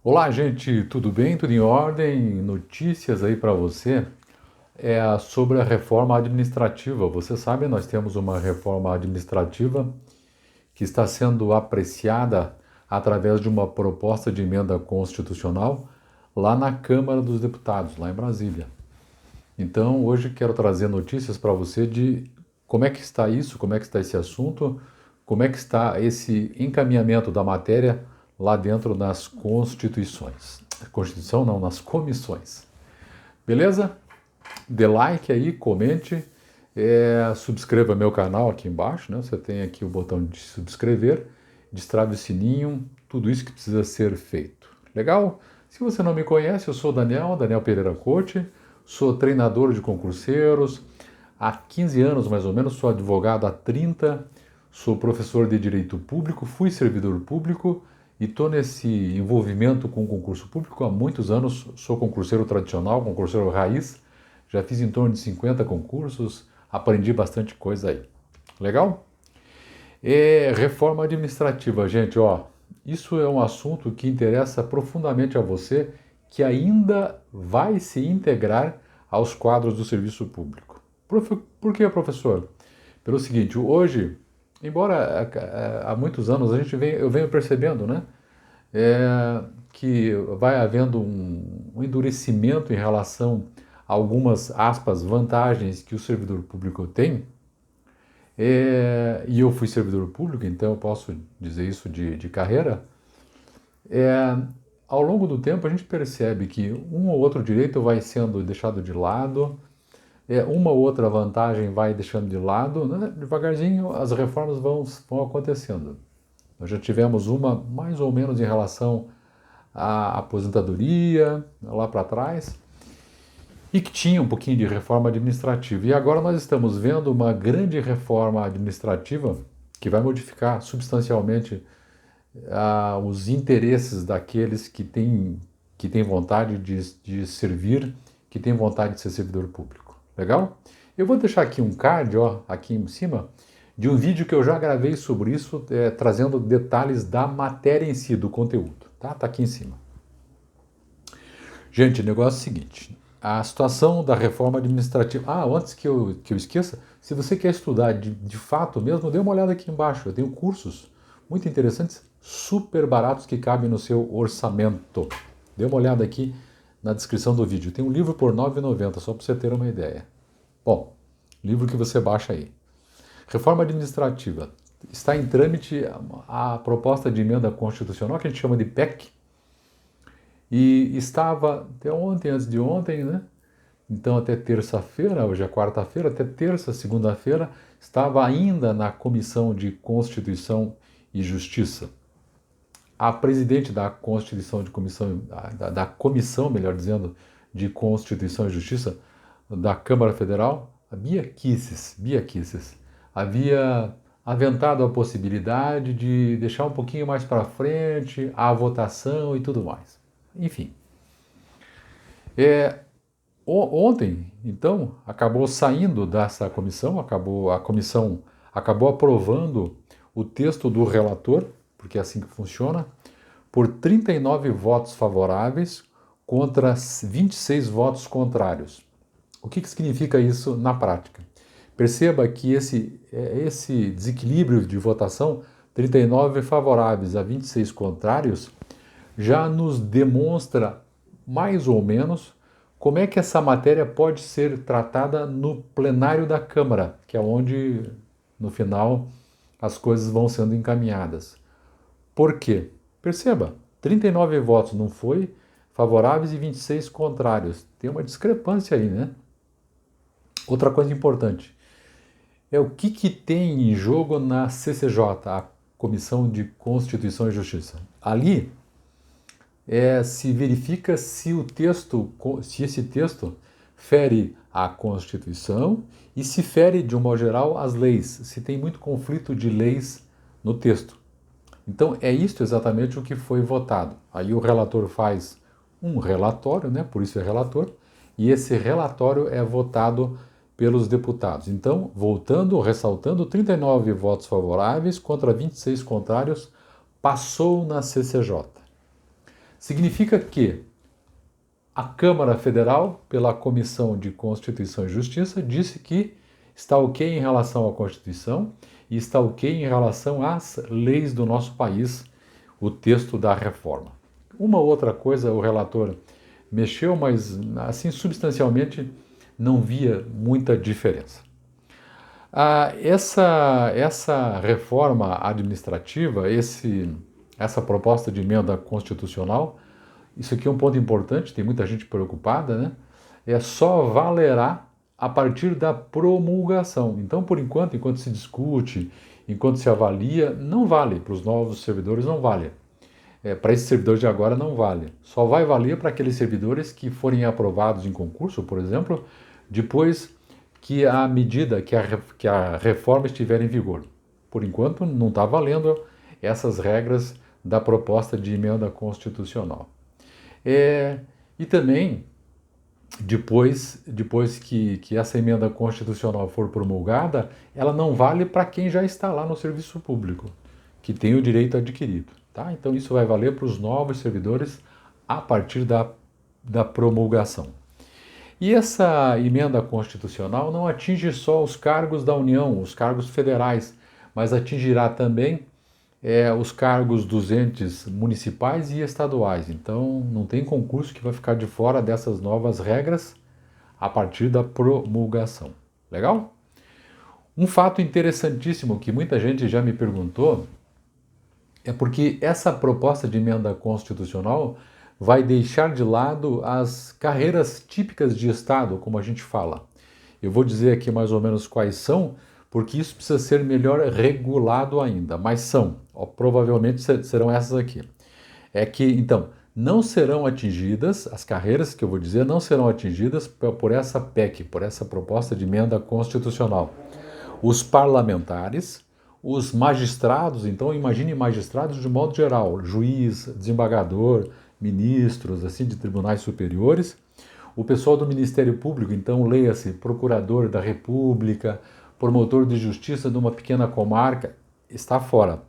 Olá, gente, tudo bem? Tudo em ordem? Notícias aí para você sobre a reforma administrativa. Você sabe, nós temos uma reforma administrativa que está sendo apreciada através de uma proposta de emenda constitucional lá na Câmara dos Deputados, lá em Brasília. Então, hoje quero trazer notícias para você de como é que está isso, como é que está esse assunto, como é que está esse encaminhamento da matéria lá dentro das constituições. Constituição não, nas comissões. Beleza? Dê like aí, comente, subscreva meu canal aqui embaixo, né? Você tem aqui o botão de subscrever, destrave o sininho, tudo isso que precisa ser feito. Legal? Se você não me conhece, eu sou Daniel Pereira Coach, sou treinador de concurseiros, há 15 anos mais ou menos, sou advogado há 30, sou professor de Direito Público, fui servidor público e estou nesse envolvimento com o concurso público há muitos anos, sou concurseiro tradicional, concurseiro raiz, já fiz em torno de 50 concursos, aprendi bastante coisa aí. Legal? Reforma administrativa, gente, ó, isso é um assunto que interessa profundamente a você que ainda vai se integrar aos quadros do serviço público. Por que, professor? Pelo seguinte, hoje, embora há muitos anos eu venho percebendo, né, que vai havendo um endurecimento em relação a algumas, aspas, vantagens que o servidor público tem, e eu fui servidor público, então eu posso dizer isso de carreira. É, Ao longo do tempo a gente percebe que um ou outro direito vai sendo deixado de lado, uma ou outra vantagem vai deixando de lado, né? Devagarzinho as reformas vão acontecendo. Nós já tivemos uma mais ou menos em relação à aposentadoria, lá para trás, e que tinha um pouquinho de reforma administrativa. E agora nós estamos vendo uma grande reforma administrativa que vai modificar substancialmente os interesses daqueles que têm vontade de servir, que têm vontade de ser servidor público. Legal? Eu vou deixar aqui um card, ó, aqui em cima, de um vídeo que eu já gravei sobre isso, trazendo detalhes da matéria em si, do conteúdo. Tá aqui em cima. Gente, o negócio é o seguinte, a situação da reforma administrativa... Antes que eu esqueça, se você quer estudar de fato mesmo, dê uma olhada aqui embaixo. Eu tenho cursos muito interessantes, super baratos, que cabem no seu orçamento. Dê uma olhada aqui na descrição do vídeo. Tem um livro por R$ 9,90, só para você ter uma ideia. Bom, livro que você baixa aí. Reforma administrativa. Está em trâmite a proposta de emenda constitucional, que a gente chama de PEC, e estava até ontem, antes de ontem, né? Então até terça-feira, hoje é quarta-feira, até terça, segunda-feira, estava ainda na Comissão de Constituição e Justiça. A presidente da Constituição de Comissão, da Comissão, melhor dizendo, de Constituição e Justiça da Câmara Federal, a Bia Kicis, havia aventado a possibilidade de deixar um pouquinho mais para frente a votação e tudo mais. Enfim, ontem, então, acabou saindo dessa comissão, a comissão acabou aprovando o texto do relator, porque é assim que funciona, por 39 votos favoráveis contra 26 votos contrários. O que significa isso na prática? Perceba que esse desequilíbrio de votação, 39 favoráveis a 26 contrários, já nos demonstra mais ou menos como é que essa matéria pode ser tratada no plenário da Câmara, que é onde, no final, as coisas vão sendo encaminhadas. Por quê? Perceba, 39 votos não foi favoráveis e 26 contrários. Tem uma discrepância aí, né? Outra coisa importante é o que tem em jogo na CCJ, a Comissão de Constituição e Justiça. Ali se verifica se esse texto fere a Constituição e se fere, de um modo geral, as leis, se tem muito conflito de leis no texto. Então é isto exatamente o que foi votado. Aí o relator faz um relatório, né? Por isso é relator, e esse relatório é votado pelos deputados. Então, voltando, ressaltando, 39 votos favoráveis contra 26 contrários, passou na CCJ. Significa que a Câmara Federal, pela Comissão de Constituição e Justiça, disse que está ok em relação à Constituição e está ok em relação às leis do nosso país, o texto da reforma. Uma outra coisa o relator mexeu, mas assim substancialmente não via muita diferença. Essa reforma administrativa, essa proposta de emenda constitucional, isso aqui é um ponto importante, tem muita gente preocupada, né? Só valerá a partir da promulgação. Então, por enquanto se discute, enquanto se avalia, não vale. Para os novos servidores não vale. Para esses servidores de agora não vale. Só vai valer para aqueles servidores que forem aprovados em concurso, por exemplo, depois que a medida, que a reforma estiver em vigor. Por enquanto não está valendo essas regras da proposta de emenda constitucional. E também, depois que essa emenda constitucional for promulgada, ela não vale para quem já está lá no serviço público, que tem o direito adquirido. Tá? Então isso vai valer para os novos servidores a partir da promulgação. E essa emenda constitucional não atinge só os cargos da União, os cargos federais, mas atingirá também os cargos dos entes municipais e estaduais. Então, não tem concurso que vai ficar de fora dessas novas regras a partir da promulgação. Legal? Um fato interessantíssimo que muita gente já me perguntou é porque essa proposta de emenda constitucional vai deixar de lado as carreiras típicas de Estado, como a gente fala. Eu vou dizer aqui mais ou menos quais são, porque isso precisa ser melhor regulado ainda, mas são, provavelmente serão essas aqui. Então, não serão atingidas, as carreiras que eu vou dizer, não serão atingidas por essa PEC, por essa proposta de emenda constitucional. Os parlamentares, os magistrados, então imagine magistrados de modo geral, juiz, desembargador, ministros, assim, de tribunais superiores, o pessoal do Ministério Público, então leia-se procurador da República, promotor de justiça de uma pequena comarca, está fora.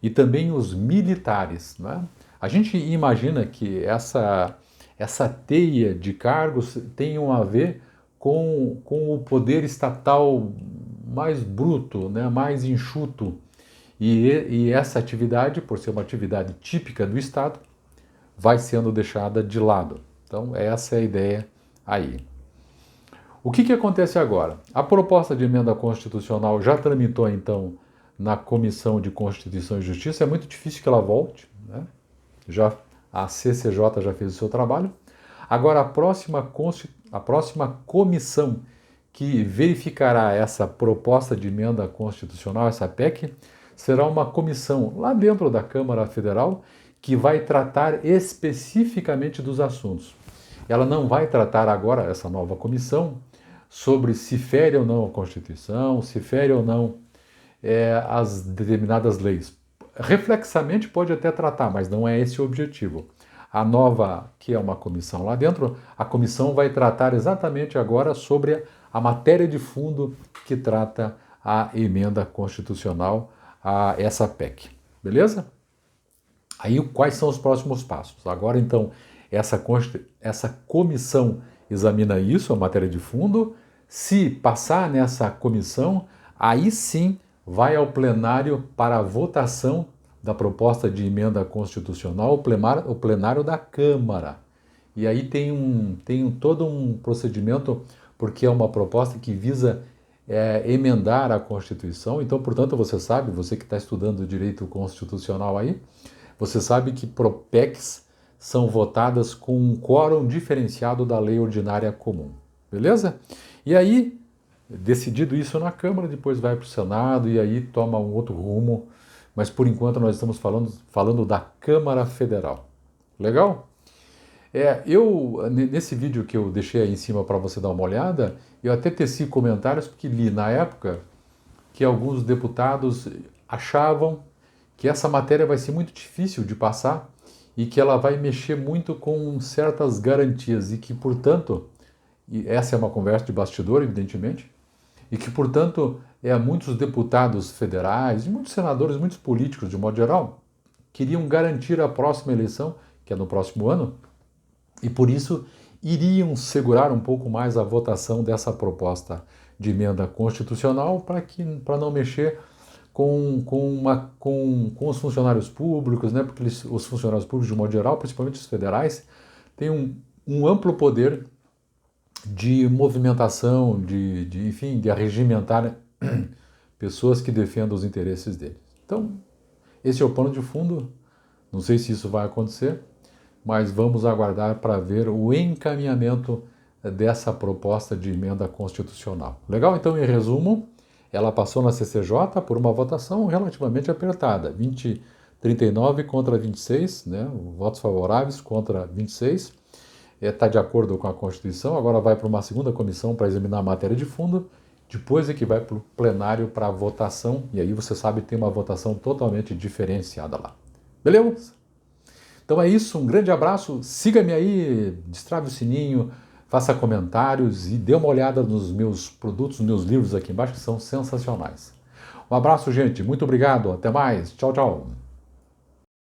E também os militares. Né? A gente imagina que essa teia de cargos tenham a ver com o poder estatal mais bruto, né? Mais enxuto. E essa atividade, por ser uma atividade típica do Estado, vai sendo deixada de lado. Então, essa é a ideia aí. O que acontece agora? A proposta de emenda constitucional já tramitou, então, na Comissão de Constituição e Justiça. É muito difícil que ela volte, né? A CCJ já fez o seu trabalho. Agora, a próxima comissão que verificará essa proposta de emenda constitucional, essa PEC, será uma comissão lá dentro da Câmara Federal que vai tratar especificamente dos assuntos. Ela não vai tratar agora, essa nova comissão, sobre se fere ou não a Constituição, se fere ou não as determinadas leis. Reflexamente pode até tratar, mas não é esse o objetivo. A nova, que é uma comissão lá dentro, a comissão vai tratar exatamente agora sobre a matéria de fundo que trata a emenda constitucional a essa PEC. Beleza? Aí quais são os próximos passos? Agora então essa comissão examina isso, a matéria de fundo. Se passar nessa comissão, aí sim vai ao plenário para a votação da proposta de emenda constitucional, o plenário da Câmara. E aí tem todo um procedimento, porque é uma proposta que visa emendar a Constituição. Então, portanto, você sabe, você que está estudando direito constitucional aí, você sabe que PECs são votadas com um quórum diferenciado da lei ordinária comum. Beleza? E aí, decidido isso na Câmara, depois vai para o Senado e aí toma um outro rumo. Mas por enquanto nós estamos falando da Câmara Federal. Legal? Nesse vídeo que eu deixei aí em cima para você dar uma olhada, eu até teci comentários porque li na época que alguns deputados achavam que essa matéria vai ser muito difícil de passar e que ela vai mexer muito com certas garantias e que, portanto, e essa é uma conversa de bastidor, evidentemente, e que, portanto, muitos deputados federais, e muitos senadores, muitos políticos, de modo geral, queriam garantir à próxima eleição que é no próximo ano, e por isso iriam segurar um pouco mais a votação dessa proposta de emenda constitucional para não mexer com os funcionários públicos, né? Porque os funcionários públicos, de modo geral, principalmente os federais, têm um amplo poder de movimentação, enfim, de arregimentar pessoas que defendam os interesses deles. Então, esse é o pano de fundo. Não sei se isso vai acontecer, mas vamos aguardar para ver o encaminhamento dessa proposta de emenda constitucional. Legal? Então, em resumo, ela passou na CCJ por uma votação relativamente apertada, 39 contra 26, né? Votos favoráveis contra 26, está de acordo com a Constituição, agora vai para uma segunda comissão para examinar a matéria de fundo, depois é que vai para o plenário para votação, e aí você sabe, tem uma votação totalmente diferenciada lá. Beleza? Então é isso, um grande abraço, siga-me aí, destrave o sininho, faça comentários e dê uma olhada nos meus produtos, nos meus livros aqui embaixo, que são sensacionais. Um abraço, gente, muito obrigado, até mais, tchau, tchau.